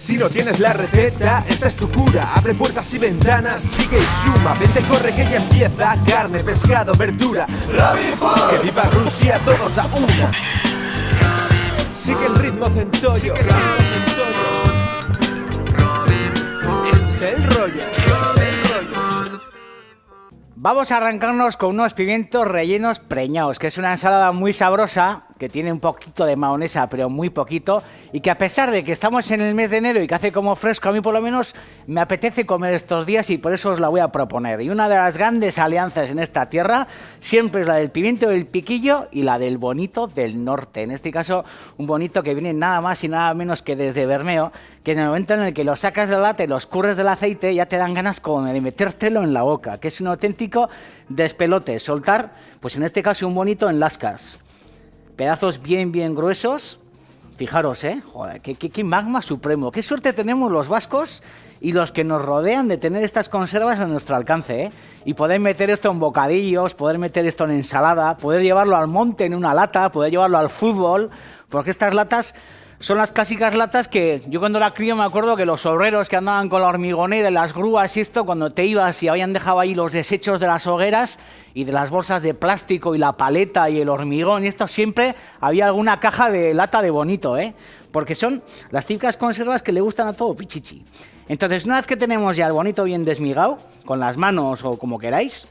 Si no tienes la receta, esta es tu cura. Abre puertas y ventanas, sigue y suma. Vente, corre que ya empieza. Carne, pescado, verdura, Rabbit Food. Que viva Rusia, todos a una. Sigue el ritmo centollo. Este es el rollo. Vamos a arrancarnos con unos pimientos rellenos preñados, que es una ensalada muy sabrosa, que tiene un poquito de mayonesa, pero muy poquito, y que a pesar de que estamos en el mes de enero y que hace como fresco, a mí por lo menos me apetece comer estos días y por eso os la voy a proponer. Y una de las grandes alianzas en esta tierra siempre es la del pimiento del piquillo y la del bonito del norte. En este caso, un bonito que viene nada más y nada menos que desde Bermeo, que en el momento en el que lo sacas de la lata y lo escurres del aceite, ya te dan ganas como de metértelo en la boca, que es un auténtico despelote. Soltar, pues en este caso un bonito en lascas. Pedazos bien gruesos. Fijaros, joder, qué magma supremo. Qué suerte tenemos los vascos y los que nos rodean de tener estas conservas a nuestro alcance, y poder meter esto en bocadillos, poder meter esto en ensalada, poder llevarlo al monte en una lata, poder llevarlo al fútbol, porque estas latas son las clásicas latas que yo cuando era crío me acuerdo que los obreros que andaban con la hormigonera y las grúas y esto, cuando te ibas y habían dejado ahí los desechos de las hogueras y de las bolsas de plástico y la paleta y el hormigón y esto, siempre había alguna caja de lata de bonito, porque son las típicas conservas que le gustan a todo pichichi. Entonces, una vez que tenemos ya el bonito bien desmigado, con las manos o como queráis,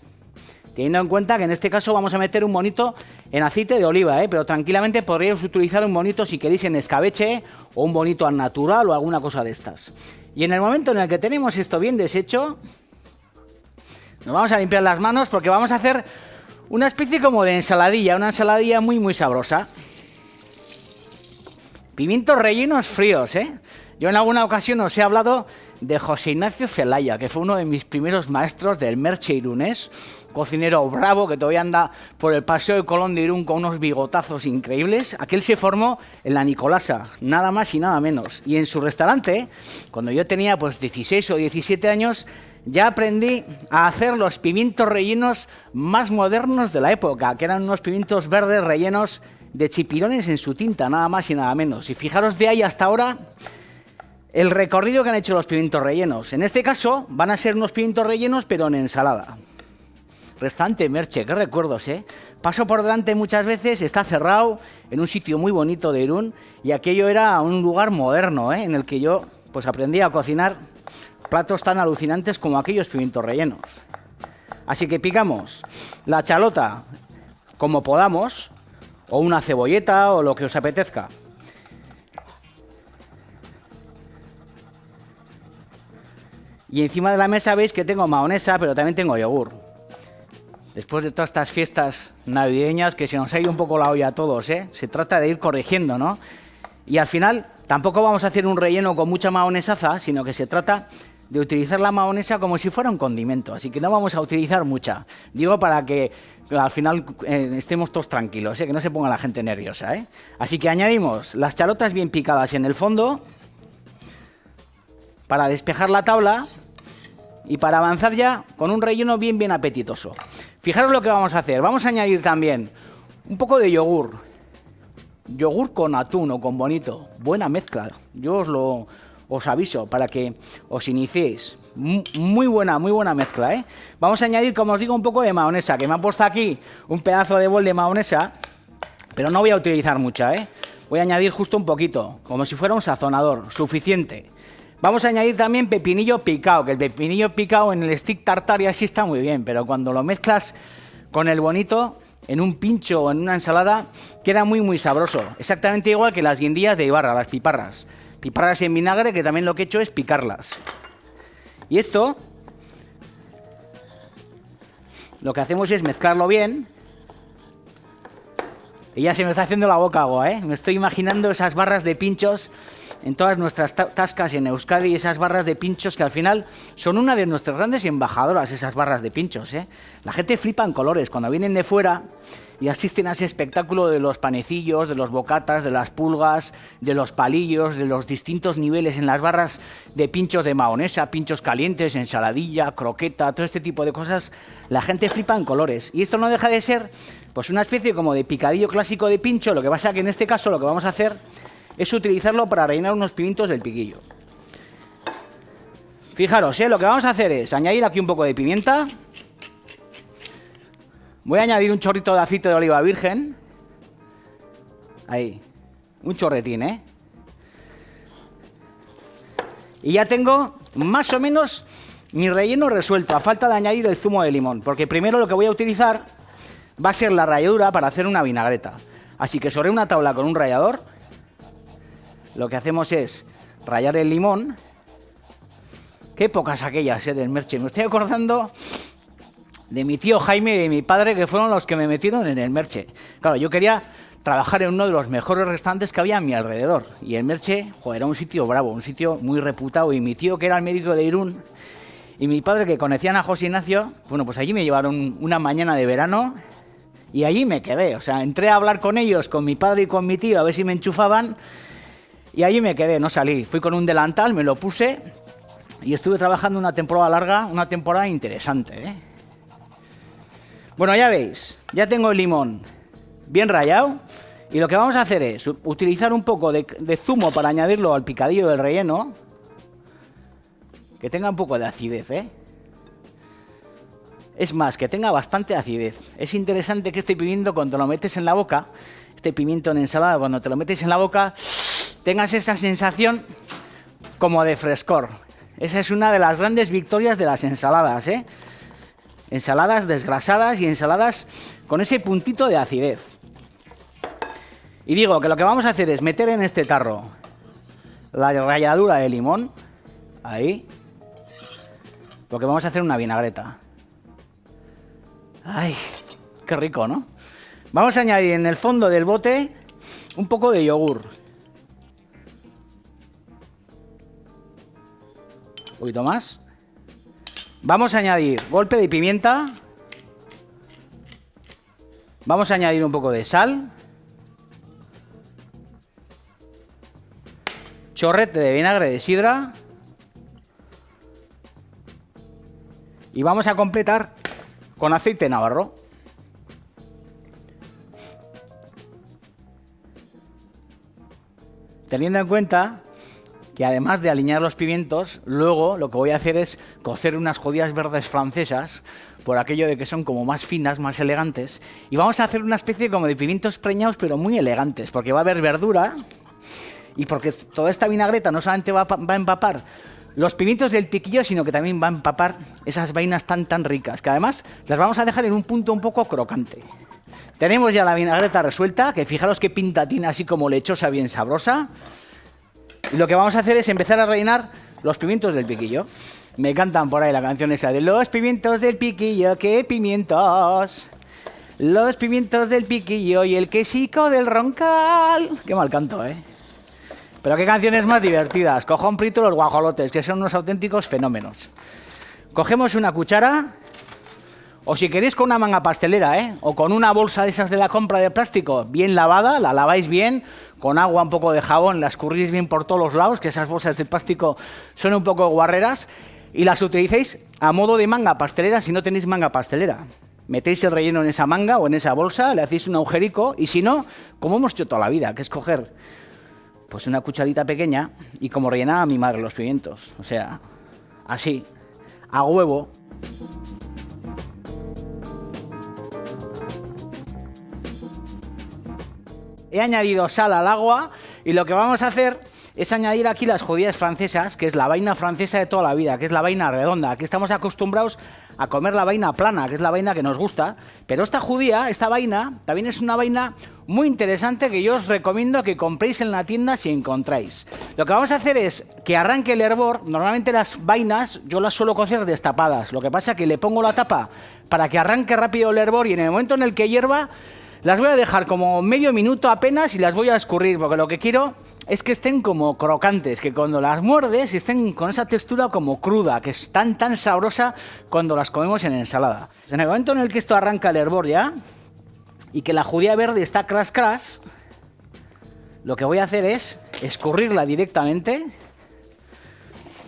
teniendo en cuenta que en este caso vamos a meter un bonito en aceite de oliva, pero tranquilamente podríais utilizar un bonito si queréis en escabeche o un bonito al natural o alguna cosa de estas. Y en el momento en el que tenemos esto bien deshecho, nos vamos a limpiar las manos porque vamos a hacer una especie como de ensaladilla, una ensaladilla muy sabrosa. Pimientos rellenos fríos, Yo en alguna ocasión os he hablado de José Ignacio Celaya, que fue uno de mis primeros maestros del Merche irunés, cocinero bravo que todavía anda por el Paseo de Colón de Irún con unos bigotazos increíbles. Aquel se formó en la Nicolasa, nada más y nada menos. Y en su restaurante, cuando yo tenía pues 16 o 17 años, ya aprendí a hacer los pimientos rellenos más modernos de la época, que eran unos pimientos verdes rellenos de chipirones en su tinta, nada más y nada menos. Y fijaros de ahí hasta ahora el recorrido que han hecho los pimientos rellenos. En este caso van a ser unos pimientos rellenos pero en ensalada. Restaurante Merche, qué recuerdos, Paso por delante muchas veces, está cerrado, en un sitio muy bonito de Irún, y aquello era un lugar moderno, en el que yo pues aprendí a cocinar platos tan alucinantes como aquellos pimientos rellenos. Así que picamos la chalota como podamos, o una cebolleta, o lo que os apetezca. Y encima de la mesa veis que tengo mayonesa, pero también tengo yogur. Después de todas estas fiestas navideñas que se nos ha ido un poco la olla a todos, Se trata de ir corrigiendo, ¿no? Y al final tampoco vamos a hacer un relleno con mucha mayonesaza, sino que se trata de utilizar la mayonesa como si fuera un condimento. Así que no vamos a utilizar mucha. Digo para que al final estemos todos tranquilos, que no se ponga la gente nerviosa, Así que añadimos las chalotas bien picadas en el fondo para despejar la tabla y para avanzar ya con un relleno bien apetitoso. Fijaros lo que vamos a hacer. Vamos a añadir también un poco de yogur. Yogur con atún o con bonito. Buena mezcla. Yo os aviso para que os iniciéis. Muy buena mezcla, Vamos a añadir, como os digo, un poco de mayonesa, que me han puesto aquí un pedazo de bol de mayonesa, pero no voy a utilizar mucha, Voy a añadir justo un poquito, como si fuera un sazonador, suficiente. Vamos a añadir también pepinillo picado, que el pepinillo picado en el stick tartar así está muy bien, pero cuando lo mezclas con el bonito, en un pincho o en una ensalada, queda muy sabroso. Exactamente igual que las guindillas de Ibarra, las piparras. Piparras en vinagre, que también lo que he hecho es picarlas. Y esto, lo que hacemos es mezclarlo bien. Y ya se me está haciendo la boca agua, Me estoy imaginando esas barras de pinchos en todas nuestras tascas en Euskadi, esas barras de pinchos que al final son una de nuestras grandes embajadoras, esas barras de pinchos, La gente flipa en colores cuando vienen de fuera y asisten a ese espectáculo de los panecillos, de los bocatas, de las pulgas, de los palillos, de los distintos niveles en las barras de pinchos de mayonesa, pinchos calientes, ensaladilla, croqueta, todo este tipo de cosas. La gente flipa en colores y esto no deja de ser pues una especie como de picadillo clásico de pincho. Lo que pasa que en este caso lo que vamos a hacer es utilizarlo para rellenar unos pimientos del piquillo. Fijaros, lo que vamos a hacer es añadir aquí un poco de pimienta. Voy a añadir un chorrito de aceite de oliva virgen. Ahí. Un chorretín, ¿eh? Y ya tengo más o menos mi relleno resuelto, a falta de añadir el zumo de limón, porque primero lo que voy a utilizar va a ser la ralladura para hacer una vinagreta. Así que sobre una tabla con un rallador, lo que hacemos es rallar el limón. Qué épocas aquellas, del Merche. Me estoy acordando de mi tío Jaime y de mi padre, que fueron los que me metieron en el Merche. Claro, yo quería trabajar en uno de los mejores restaurantes que había a mi alrededor. Y el Merche, joder, era un sitio bravo, un sitio muy reputado. Y mi tío, que era el médico de Irún, y mi padre, que conocían a José Ignacio, bueno, pues allí me llevaron una mañana de verano y allí me quedé. O sea, entré a hablar con ellos, con mi padre y con mi tío, a ver si me enchufaban. Y allí me quedé, no salí. Fui con un delantal, me lo puse y estuve trabajando una temporada larga, una temporada interesante, ¿eh? Bueno, ya veis, ya tengo el limón bien rallado y lo que vamos a hacer es utilizar un poco de zumo para añadirlo al picadillo del relleno, que tenga un poco de acidez, ¿eh? Es más, que tenga bastante acidez. Es interesante que este pimiento, cuando lo metes en la boca, este pimiento en ensalada, cuando te lo metes en la boca, tengas esa sensación como de frescor. Esa es una de las grandes victorias de las ensaladas, ¿eh? Ensaladas desgrasadas y ensaladas con ese puntito de acidez. Y digo que lo que vamos a hacer es meter en este tarro la ralladura de limón, ahí, porque vamos a hacer una vinagreta. ¡Ay! ¡Qué rico!, ¿no? Vamos a añadir en el fondo del bote un poco de yogur. Un poquito más. Vamos a añadir golpe de pimienta. Vamos a añadir un poco de sal. Chorrete de vinagre de sidra. Y vamos a completar con aceite navarro. Teniendo en cuenta que además de alinear los pimientos, luego lo que voy a hacer es cocer unas judías verdes francesas, por aquello de que son como más finas, más elegantes, y vamos a hacer una especie como de pimientos preñados, pero muy elegantes, porque va a haber verdura, y porque toda esta vinagreta no solamente va a empapar los pimientos del piquillo, sino que también va a empapar esas vainas tan ricas, que además las vamos a dejar en un punto un poco crocante. Tenemos ya la vinagreta resuelta, que fijaros qué pinta tiene, así como lechosa, bien sabrosa. Y lo que vamos a hacer es empezar a rellenar los pimientos del piquillo. Me cantan por ahí la canción esa de los pimientos del piquillo, ¿qué pimientos? Los pimientos del piquillo y el quesico del roncal. Qué mal canto, ¿eh? Pero qué canciones más divertidas. Cojón frito los guajolotes, que son unos auténticos fenómenos. Cogemos una cuchara, o si queréis con una manga pastelera, ¿eh? O con una bolsa de esas de la compra de plástico, bien lavada, la laváis bien, con agua, un poco de jabón, la escurrís bien por todos los lados, que esas bolsas de plástico son un poco guarreras, y las utilicéis a modo de manga pastelera si no tenéis manga pastelera. Metéis el relleno en esa manga o en esa bolsa, le hacéis un agujerico, y si no, como hemos hecho toda la vida, que es coger pues una cucharita pequeña y como rellenaba mi madre los pimientos. O sea, así, a huevo. He añadido sal al agua y lo que vamos a hacer es añadir aquí las judías francesas, que es la vaina francesa de toda la vida, que es la vaina redonda. Aquí estamos acostumbrados a comer la vaina plana, que es la vaina que nos gusta, pero esta judía, esta vaina, también es una vaina muy interesante que yo os recomiendo que compréis en la tienda si encontráis. Lo que vamos a hacer es que arranque el hervor. Normalmente las vainas yo las suelo cocer destapadas, lo que pasa es que le pongo la tapa para que arranque rápido el hervor y en el momento en el que hierva las voy a dejar como medio minuto apenas y las voy a escurrir, porque lo que quiero es que estén como crocantes, que cuando las muerdes estén con esa textura como cruda, que es tan sabrosa cuando las comemos en ensalada. En el momento en el que esto arranca el hervor ya, y que la judía verde está cras, lo que voy a hacer es escurrirla directamente.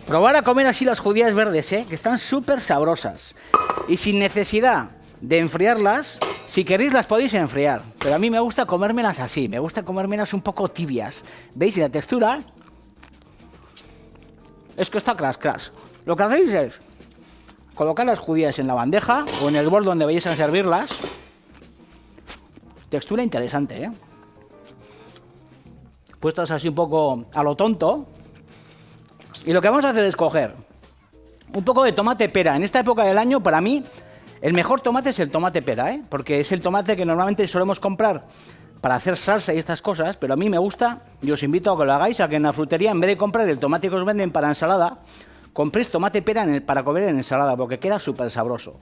Probar a comer así las judías verdes, que están súper sabrosas. Y sin necesidad de enfriarlas, si queréis las podéis enfriar, pero a mí me gusta comérmelas así, me gusta comérmelas un poco tibias. ¿Veis? Y la textura es que está cras. Lo que hacéis es colocar las judías en la bandeja o en el bol donde vayáis a servirlas. Textura interesante, ¿eh? Puestas así un poco a lo tonto. Y lo que vamos a hacer es coger un poco de tomate pera. En esta época del año, para mí, el mejor tomate es el tomate pera, ¿eh? Porque es el tomate que normalmente solemos comprar para hacer salsa y estas cosas, pero a mí me gusta y os invito a que lo hagáis, a que en la frutería, en vez de comprar el tomate que os venden para ensalada, compréis tomate pera para comer en ensalada, porque queda súper sabroso.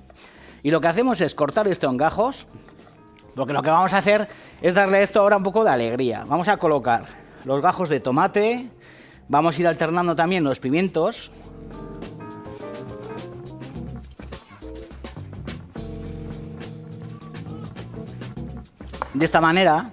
Y lo que hacemos es cortar esto en gajos, porque lo que vamos a hacer es darle a esto ahora un poco de alegría. Vamos a colocar los gajos de tomate, vamos a ir alternando también los pimientos. De esta manera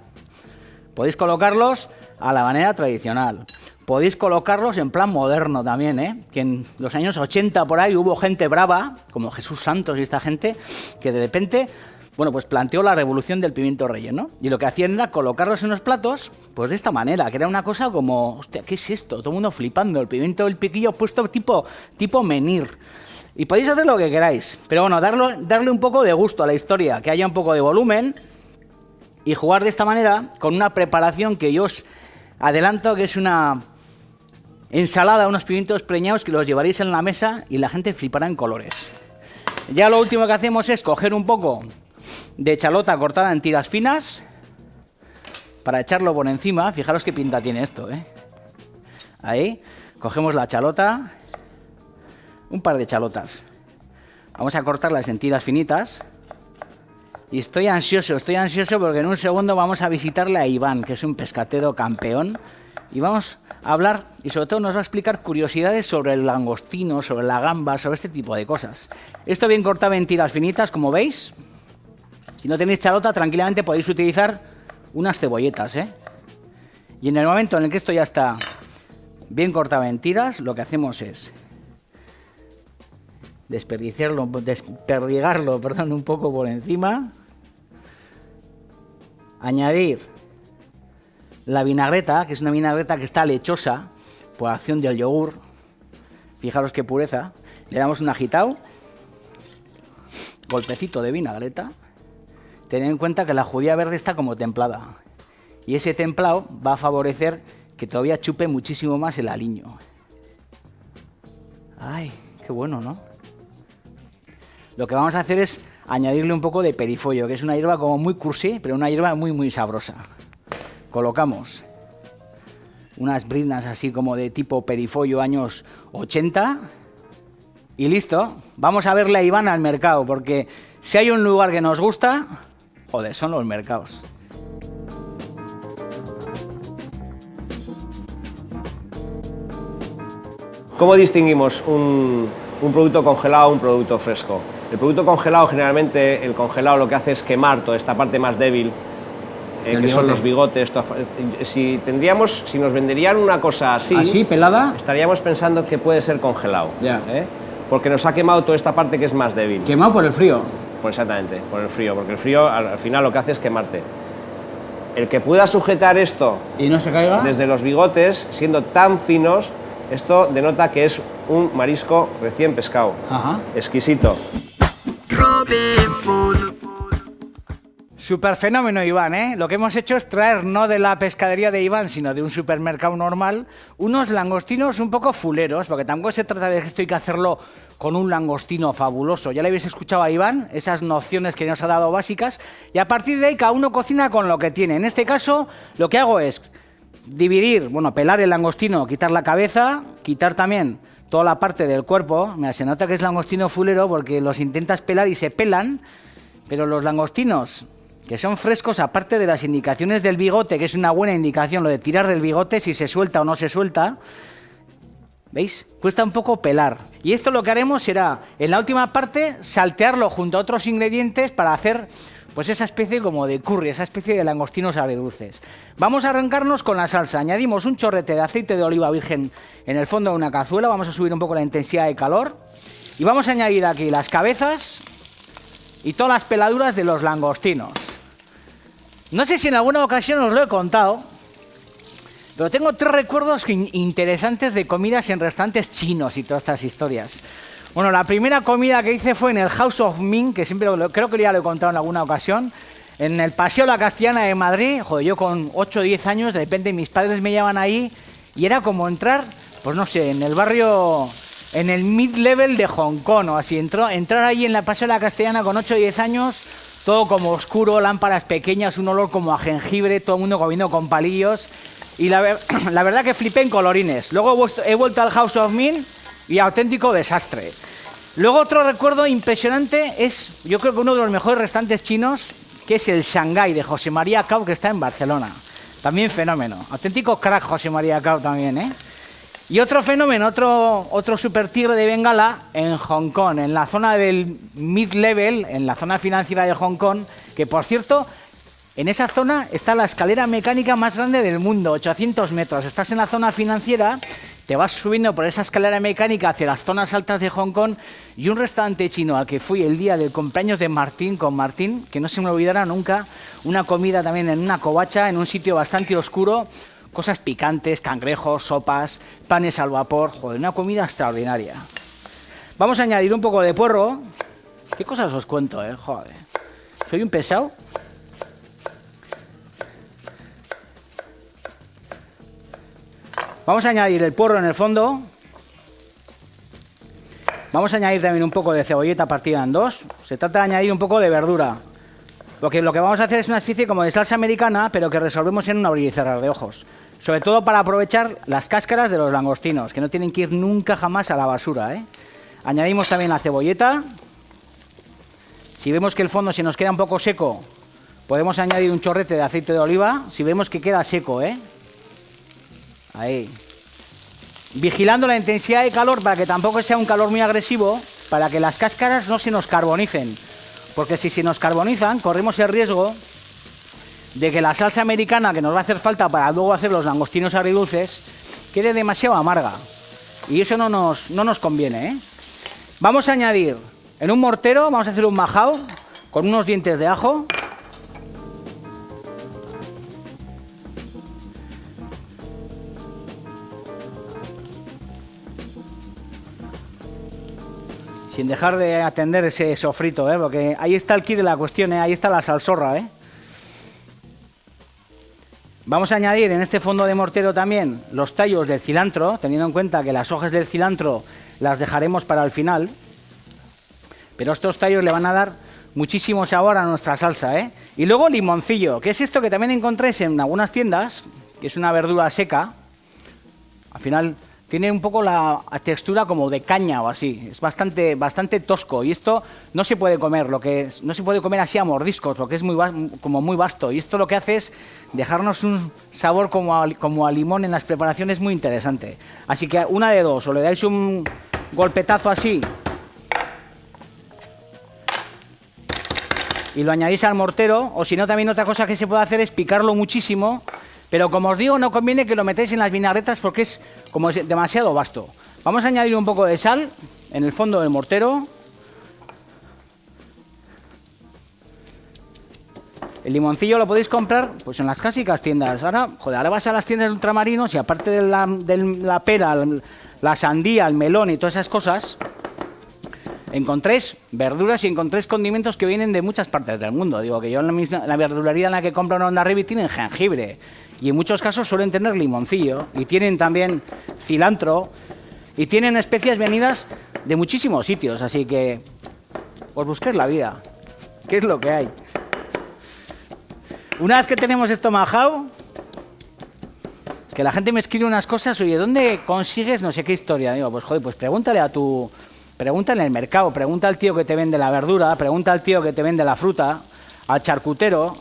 podéis colocarlos a la manera tradicional. Podéis colocarlos en plan moderno también, ¿eh? Que en los años 80 por ahí hubo gente brava, como Jesús Santos y esta gente, que de repente, bueno, pues planteó la revolución del pimiento relleno. Y lo que hacían era colocarlos en los platos, pues de esta manera, que era una cosa como, hostia, ¿qué es esto? Todo el mundo flipando, el pimiento del piquillo puesto tipo menir. Y podéis hacer lo que queráis, pero bueno, darle un poco de gusto a la historia, que haya un poco de volumen. Y jugar de esta manera con una preparación que yo os adelanto que es una ensalada, unos pimientos preñados que los llevaréis en la mesa y la gente flipará en colores. Ya lo último que hacemos es coger un poco de chalota cortada en tiras finas para echarlo por encima. Fijaros qué pinta tiene esto, ¿eh? Ahí, cogemos la chalota, un par de chalotas. Vamos a cortarlas en tiras finitas. Y estoy ansioso porque en un segundo vamos a visitarle a Iván, que es un pescatero campeón, y vamos a hablar, y sobre todo nos va a explicar curiosidades sobre el langostino, sobre la gamba, sobre este tipo de cosas. Esto bien cortado en tiras finitas, como veis. Si no tenéis chalota, tranquilamente podéis utilizar unas cebolletas, ¿eh? Y en el momento en el que esto ya está bien cortado en tiras, lo que hacemos es desperdigarlo un poco por encima. Añadir la vinagreta, que es una vinagreta que está lechosa por acción del yogur. Fijaros qué pureza. Le damos un agitado. Golpecito de vinagreta. Tened en cuenta que la judía verde está como templada. Y ese templado va a favorecer que todavía chupe muchísimo más el aliño. ¡Ay, qué bueno!, ¿no? Lo que vamos a hacer es añadirle un poco de perifollo, que es una hierba como muy cursi, pero una hierba muy, muy sabrosa. Colocamos unas briznas así como de tipo perifollo años 80 y listo. Vamos a verle a Iván al mercado, porque si hay un lugar que nos gusta, joder, son los mercados. ¿Cómo distinguimos un producto congelado de un producto fresco? El producto congelado, generalmente, el congelado lo que hace es quemar toda esta parte más débil, que son los bigotes. Si nos venderían una cosa así, ¿así, pelada? Estaríamos pensando que puede ser congelado. Ya. Porque nos ha quemado toda esta parte que es más débil. ¿Quemado por el frío? Pues exactamente, por el frío, porque el frío al final lo que hace es quemarte. El que pueda sujetar esto y no se caiga desde los bigotes, siendo tan finos, esto denota que es un marisco recién pescado. Ajá. Exquisito. Super fenómeno, Iván, ¿eh? Lo que hemos hecho es traer, no de la pescadería de Iván, sino de un supermercado normal, unos langostinos un poco fuleros, porque tampoco se trata de que esto hay que hacerlo con un langostino fabuloso. Ya le habéis escuchado a Iván, esas nociones que nos ha dado básicas, y a partir de ahí cada uno cocina con lo que tiene. En este caso, lo que hago es dividir, pelar el langostino, quitar la cabeza, quitar también toda la parte del cuerpo. Mira, se nota que es langostino fulero porque los intentas pelar y se pelan, pero los langostinos que son frescos, aparte de las indicaciones del bigote, que es una buena indicación, lo de tirar del bigote, si se suelta o no se suelta, ¿veis? Cuesta un poco pelar. Y esto lo que haremos será, en la última parte, saltearlo junto a otros ingredientes para hacer pues esa especie como de curry, esa especie de langostinos agridulces. Vamos a arrancarnos con la salsa. Añadimos un chorrete de aceite de oliva virgen en el fondo de una cazuela. Vamos a subir un poco la intensidad de calor. Y vamos a añadir aquí las cabezas y todas las peladuras de los langostinos. No sé si en alguna ocasión os lo he contado, Pero tengo 3 recuerdos interesantes de comidas en restaurantes chinos y todas estas historias. Bueno, la primera comida que hice fue en el House of Ming, que siempre creo que ya lo he contado en alguna ocasión, en el Paseo La Castellana de Madrid. Joder, yo con 8 o 10 años, de repente mis padres me llevan ahí y era como entrar, pues no sé, en el barrio, en el mid-level de Hong Kong o así. Entrar ahí en el Paseo La Castellana con 8 o 10 años, todo como oscuro, lámparas pequeñas, un olor como a jengibre, todo el mundo comiendo con palillos. Y la verdad que flipé en colorines. Luego he vuelto al House of Ming y auténtico desastre. Luego otro recuerdo impresionante es, yo creo que uno de los mejores restaurantes chinos, que es el Shanghai de José María Cao, que está en Barcelona. También fenómeno. Auténtico crack José María Cao también, ¿eh? Y otro fenómeno, otro super tigre de Bengala en Hong Kong, en la zona del mid-level, en la zona financiera de Hong Kong, que por cierto, en esa zona está la escalera mecánica más grande del mundo, 800 metros. Estás en la zona financiera, te vas subiendo por esa escalera mecánica hacia las zonas altas de Hong Kong y un restaurante chino al que fui el día del cumpleaños de Martín, con Martín, que no se me olvidará nunca, una comida también en una covacha, en un sitio bastante oscuro, cosas picantes, cangrejos, sopas, panes al vapor, joder, una comida extraordinaria. Vamos a añadir un poco de puerro. ¿Qué cosas os cuento, joder? ¿Soy un pesado? Vamos a añadir el puerro en el fondo. Vamos a añadir también un poco de cebolleta partida en 2. Se trata de añadir un poco de verdura. Porque lo que vamos a hacer es una especie como de salsa americana, pero que resolvemos en un abrir y cerrar de ojos. Sobre todo para aprovechar las cáscaras de los langostinos, que no tienen que ir nunca jamás a la basura, ¿eh? Añadimos también la cebolleta. Si vemos que el fondo se nos queda un poco seco, podemos añadir un chorrete de aceite de oliva. Si vemos que queda seco, ahí. Vigilando la intensidad de calor para que tampoco sea un calor muy agresivo, para que las cáscaras no se nos carbonicen. Porque si se nos carbonizan, corremos el riesgo de que la salsa americana que nos va a hacer falta para luego hacer los langostinos agridulces quede demasiado amarga. Y eso no nos conviene, ¿eh? Vamos a añadir en un mortero, vamos a hacer un majao con unos dientes de ajo. Sin dejar de atender ese sofrito, porque ahí está el kit de la cuestión, ahí está la salsorra, Vamos a añadir en este fondo de mortero también los tallos del cilantro, teniendo en cuenta que las hojas del cilantro las dejaremos para el final. Pero estos tallos le van a dar muchísimo sabor a nuestra salsa, Y luego limoncillo, que es esto que también encontréis en algunas tiendas, que es una verdura seca. Al final tiene un poco la textura como de caña o así, es bastante tosco y esto no se puede comer, no se puede comer así a mordiscos, lo que es como muy vasto, y esto lo que hace es dejarnos un sabor como a limón en las preparaciones muy interesante. Así que una de dos, o le dais un golpetazo así y lo añadís al mortero, o si no también otra cosa que se puede hacer es picarlo muchísimo. Pero como os digo, no conviene que lo metáis en las vinagretas porque es como demasiado vasto. Vamos a añadir un poco de sal en el fondo del mortero. El limoncillo lo podéis comprar pues en las clásicas tiendas. Ahora vas a las tiendas de ultramarinos y aparte de la pera, la sandía, el melón y todas esas cosas, encontréis verduras y encontréis condimentos que vienen de muchas partes del mundo. Digo que yo en la verdulería en la que compro en Hondarribia tienen jengibre y en muchos casos suelen tener limoncillo y tienen también cilantro y tienen especias venidas de muchísimos sitios, así que os busquéis la vida, ¿qué es lo que hay? Una vez que tenemos esto majado, que la gente me escribe unas cosas, oye, ¿dónde consigues no sé qué historia? Digo, pues joder, pues pregúntale en el mercado, pregunta al tío que te vende la verdura, pregunta al tío que te vende la fruta, al charcutero.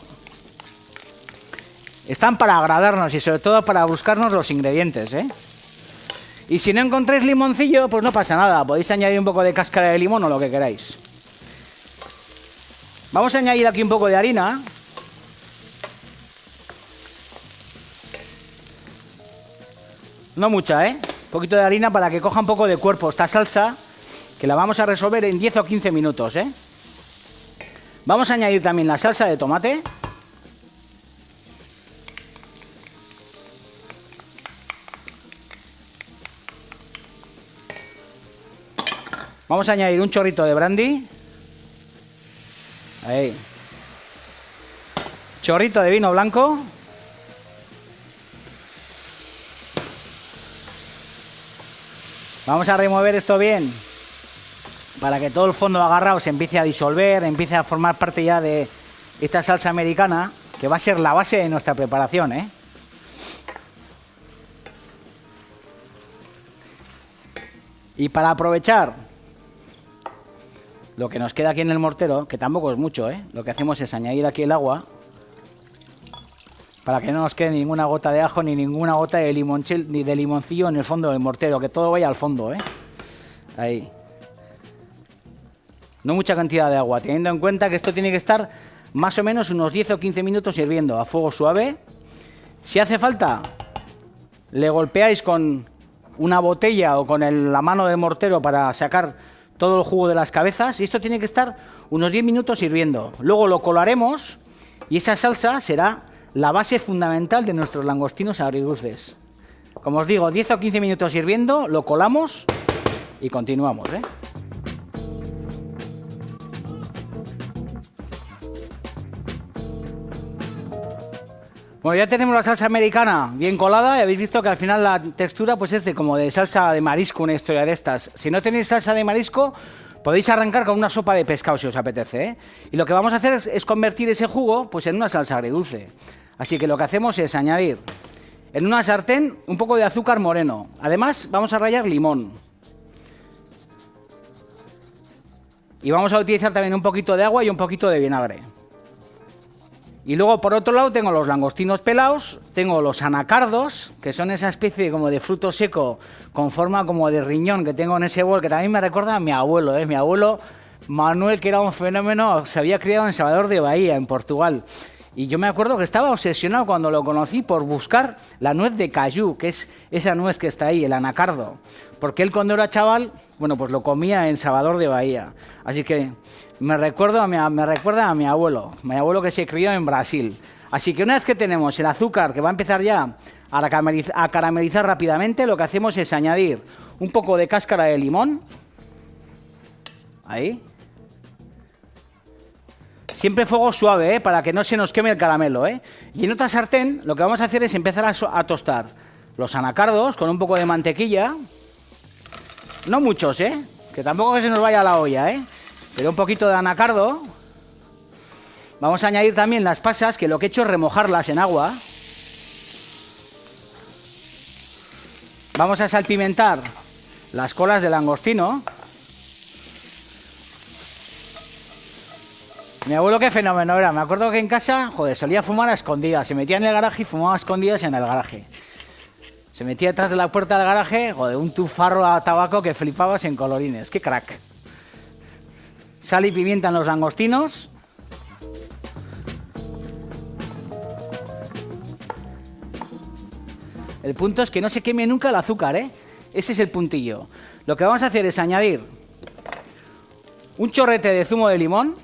Están para agradarnos y sobre todo para buscarnos los ingredientes, Y si no encontréis limoncillo, pues no pasa nada, podéis añadir un poco de cáscara de limón o lo que queráis. Vamos a añadir aquí un poco de harina. No mucha, Un poquito de harina para que coja un poco de cuerpo esta salsa, que la vamos a resolver en 10 o 15 minutos, Vamos a añadir también la salsa de tomate. Vamos a añadir un chorrito de brandy. Ahí. Chorrito de vino blanco. Vamos a remover esto bien para que todo el fondo agarrado se empiece a disolver, empiece a formar parte ya de esta salsa americana, que va a ser la base de nuestra preparación, ¿eh? Y para aprovechar lo que nos queda aquí en el mortero, que tampoco es mucho, ¿eh? Lo que hacemos es añadir aquí el agua para que no nos quede ninguna gota de ajo ni ninguna gota de ni de limoncillo en el fondo del mortero, que todo vaya al fondo, ¿eh? Ahí. No mucha cantidad de agua, teniendo en cuenta que esto tiene que estar más o menos unos 10 o 15 minutos hirviendo a fuego suave. Si hace falta, le golpeáis con una botella o con la mano del mortero para sacar todo el jugo de las cabezas, y esto tiene que estar unos 10 minutos hirviendo. Luego lo colaremos y esa salsa será la base fundamental de nuestros langostinos agridulces. Como os digo, 10 o 15 minutos hirviendo, lo colamos y continuamos, ¿eh? Bueno, ya tenemos la salsa americana bien colada y habéis visto que al final la textura pues es como de salsa de marisco, una historia de estas. Si no tenéis salsa de marisco, podéis arrancar con una sopa de pescado si os apetece, ¿eh? Y lo que vamos a hacer es convertir ese jugo pues en una salsa agridulce. Así que lo que hacemos es añadir en una sartén un poco de azúcar moreno. Además, vamos a rallar limón. Y vamos a utilizar también un poquito de agua y un poquito de vinagre. Y luego, por otro lado, tengo los langostinos pelados, tengo los anacardos, que son esa especie como de fruto seco con forma como de riñón que tengo en ese bol, que también me recuerda a mi abuelo, ¿eh? Mi abuelo Manuel, que era un fenómeno, se había criado en Salvador de Bahía, en Portugal. Y yo me acuerdo que estaba obsesionado cuando lo conocí por buscar la nuez de cayú, que es esa nuez que está ahí, el anacardo. Porque él cuando era chaval, bueno, pues lo comía en Salvador de Bahía. Así que me recuerda a mi abuelo que se crió en Brasil. Así que una vez que tenemos el azúcar, que va a empezar ya a caramelizar rápidamente, lo que hacemos es añadir un poco de cáscara de limón. Ahí. Siempre fuego suave, ¿eh? Para que no se nos queme el caramelo, ¿eh? Y en otra sartén lo que vamos a hacer es empezar a tostar los anacardos con un poco de mantequilla. No muchos, ¿eh? Que tampoco que se nos vaya a la olla, ¿eh? Pero un poquito de anacardo. Vamos a añadir también las pasas, que lo que he hecho es remojarlas en agua. Vamos a salpimentar las colas de langostino. Mi abuelo qué fenómeno era. Me acuerdo que en casa, joder, solía fumar a escondidas. Se metía en el garaje y fumaba a escondidas en el garaje. Se metía detrás de la puerta del garaje, joder, un tufarro a tabaco que flipabas en colorines. ¡Qué crack! Sal y pimienta en los langostinos. El punto es que no se queme nunca el azúcar, ¿eh? Ese es el puntillo. Lo que vamos a hacer es añadir un chorrete de zumo de limón.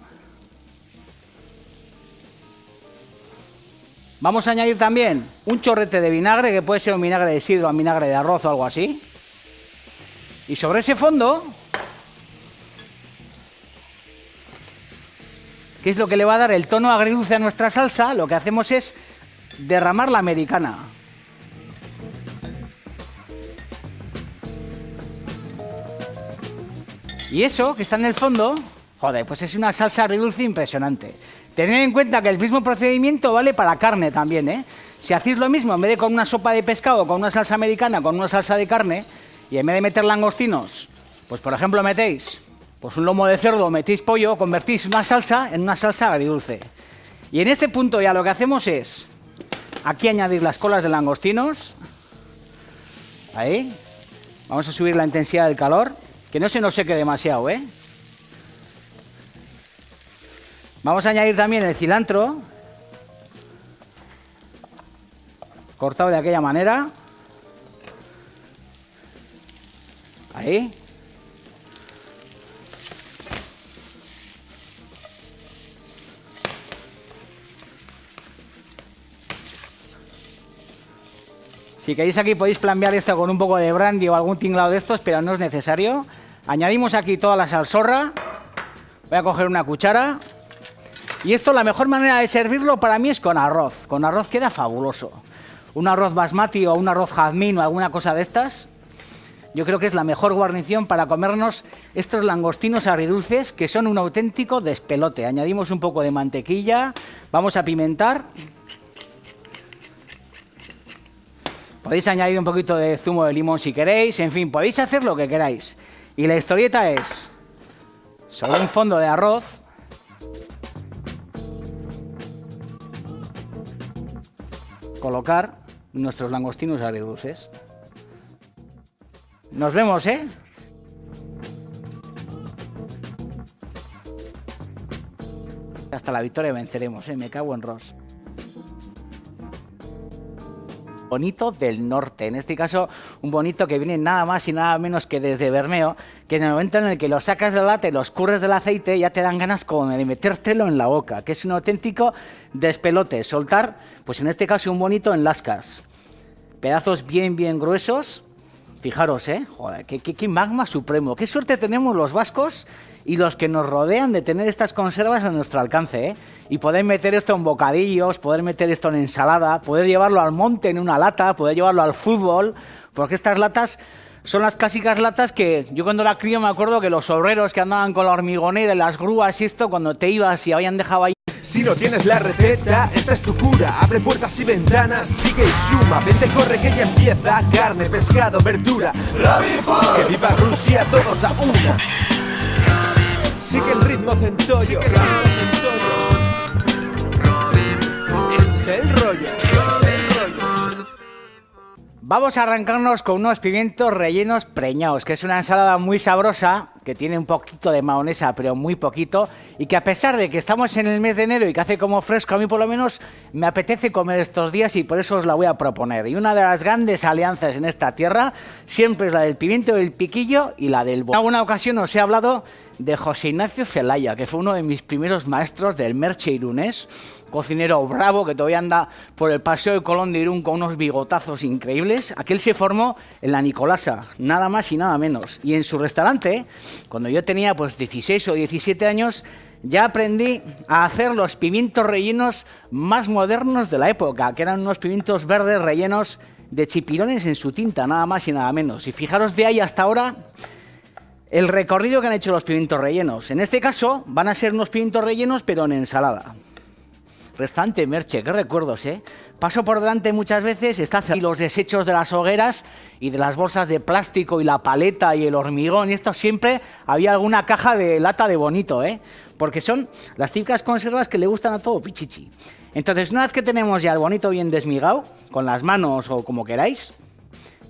Vamos a añadir también un chorrete de vinagre, que puede ser un vinagre de sidra o un vinagre de arroz o algo así. Y sobre ese fondo, que es lo que le va a dar el tono agridulce a nuestra salsa, lo que hacemos es derramar la americana. Y eso, que está en el fondo, joder, pues es una salsa agridulce impresionante. Tened en cuenta que el mismo procedimiento vale para carne también, ¿eh? Si hacéis lo mismo, en vez de con una sopa de pescado, con una salsa americana, con una salsa de carne, y en vez de meter langostinos, pues por ejemplo metéis pues un lomo de cerdo, metéis pollo, convertís una salsa en una salsa agridulce. Y en este punto ya lo que hacemos es, aquí añadir las colas de langostinos, ahí, vamos a subir la intensidad del calor, que no se nos seque demasiado, ¿eh? Vamos a añadir también el cilantro, cortado de aquella manera. Ahí. Si queréis aquí podéis flambear esto con un poco de brandy o algún tinglado de estos, pero no es necesario. Añadimos aquí toda la salsorra. Voy a coger una cuchara. Y esto, la mejor manera de servirlo para mí es con arroz. Con arroz queda fabuloso. Un arroz basmati o un arroz jazmín o alguna cosa de estas. Yo creo que es la mejor guarnición para comernos estos langostinos agridulces que son un auténtico despelote. Añadimos un poco de mantequilla. Vamos a pimentar. Podéis añadir un poquito de zumo de limón si queréis. En fin, podéis hacer lo que queráis. Y la historieta es, sobre un fondo de arroz, colocar nuestros langostinos agridulces. Nos vemos, ¿eh? Hasta la victoria venceremos, ¿eh? Me cago en Ross. Bonito del norte, en este caso un bonito que viene nada más y nada menos que desde Bermeo, que en el momento en el que lo sacas de la lata y lo escurres del aceite ya te dan ganas como de metértelo en la boca, que es un auténtico despelote, soltar, pues en este caso un bonito en lascas, pedazos bien gruesos. Fijaros, joder, qué magma supremo, qué suerte tenemos los vascos y los que nos rodean de tener estas conservas a nuestro alcance, y poder meter esto en bocadillos, poder meter esto en ensalada, poder llevarlo al monte en una lata, poder llevarlo al fútbol, porque estas latas son las clásicas latas que yo cuando era crío me acuerdo que los obreros que andaban con la hormigonera y las grúas y esto, cuando te ibas y habían dejado ahí. Si no tienes la receta, esta es tu cura. Abre puertas y ventanas, sigue y suma. Vente, corre que ya empieza. Carne, pescado, verdura. ¡Rabifood! ¡Que viva Rusia, todos a una! Sigue el ritmo centollo. Este es el rollo. Vamos a arrancarnos con unos pimientos rellenos preñados, que es una ensalada muy sabrosa, que tiene un poquito de mayonesa, pero muy poquito, y que a pesar de que estamos en el mes de enero y que hace como fresco, a mí por lo menos me apetece comer estos días y por eso os la voy a proponer. Y una de las grandes alianzas en esta tierra siempre es la del pimiento del piquillo y la del... En alguna ocasión os he hablado de José Ignacio Zelaya, que fue uno de mis primeros maestros del Merche irunés, cocinero bravo que todavía anda por el Paseo de Colón de Irún con unos bigotazos increíbles. Aquel se formó en la Nicolasa, nada más y nada menos. Y en su restaurante, cuando yo tenía pues 16 o 17 años, ya aprendí a hacer los pimientos rellenos más modernos de la época, que eran unos pimientos verdes rellenos de chipirones en su tinta, nada más y nada menos. Y fijaros de ahí hasta ahora el recorrido que han hecho los pimientos rellenos. En este caso van a ser unos pimientos rellenos pero en ensalada. Restaurante Merche, qué recuerdos, Paso por delante muchas veces, está y los desechos de las hogueras y de las bolsas de plástico y la paleta y el hormigón y esto, siempre había alguna caja de lata de bonito, porque son las típicas conservas que le gustan a todo pichichi. Entonces, una vez que tenemos ya el bonito bien desmigado, con las manos o como queráis,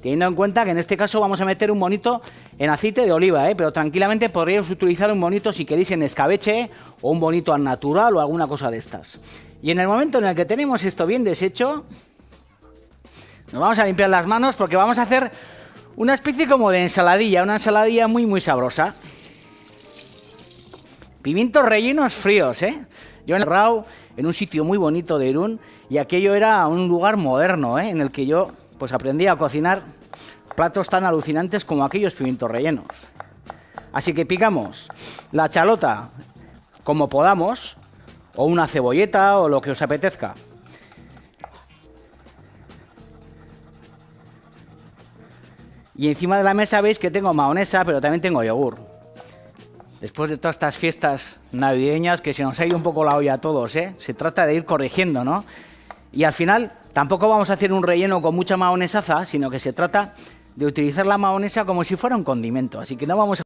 teniendo en cuenta que en este caso vamos a meter un bonito en aceite de oliva, pero tranquilamente podríais utilizar un bonito si queréis en escabeche o un bonito al natural o alguna cosa de estas. Y en el momento en el que tenemos esto bien deshecho, nos vamos a limpiar las manos porque vamos a hacer una especie como de ensaladilla, una ensaladilla muy sabrosa. Pimientos rellenos fríos, Yo en Rau, en un sitio muy bonito de Irún, y aquello era un lugar moderno, en el que yo pues aprendí a cocinar platos tan alucinantes como aquellos pimientos rellenos. Así que picamos la chalota como podamos, o una cebolleta, o lo que os apetezca. Y encima de la mesa veis que tengo mayonesa, pero también tengo yogur. Después de todas estas fiestas navideñas que se nos ha ido un poco la olla a todos, Se trata de ir corrigiendo, ¿no? Y al final tampoco vamos a hacer un relleno con mucha mayonesaza, sino que se trata de utilizar la mayonesa como si fuera un condimento. Así que no vamos a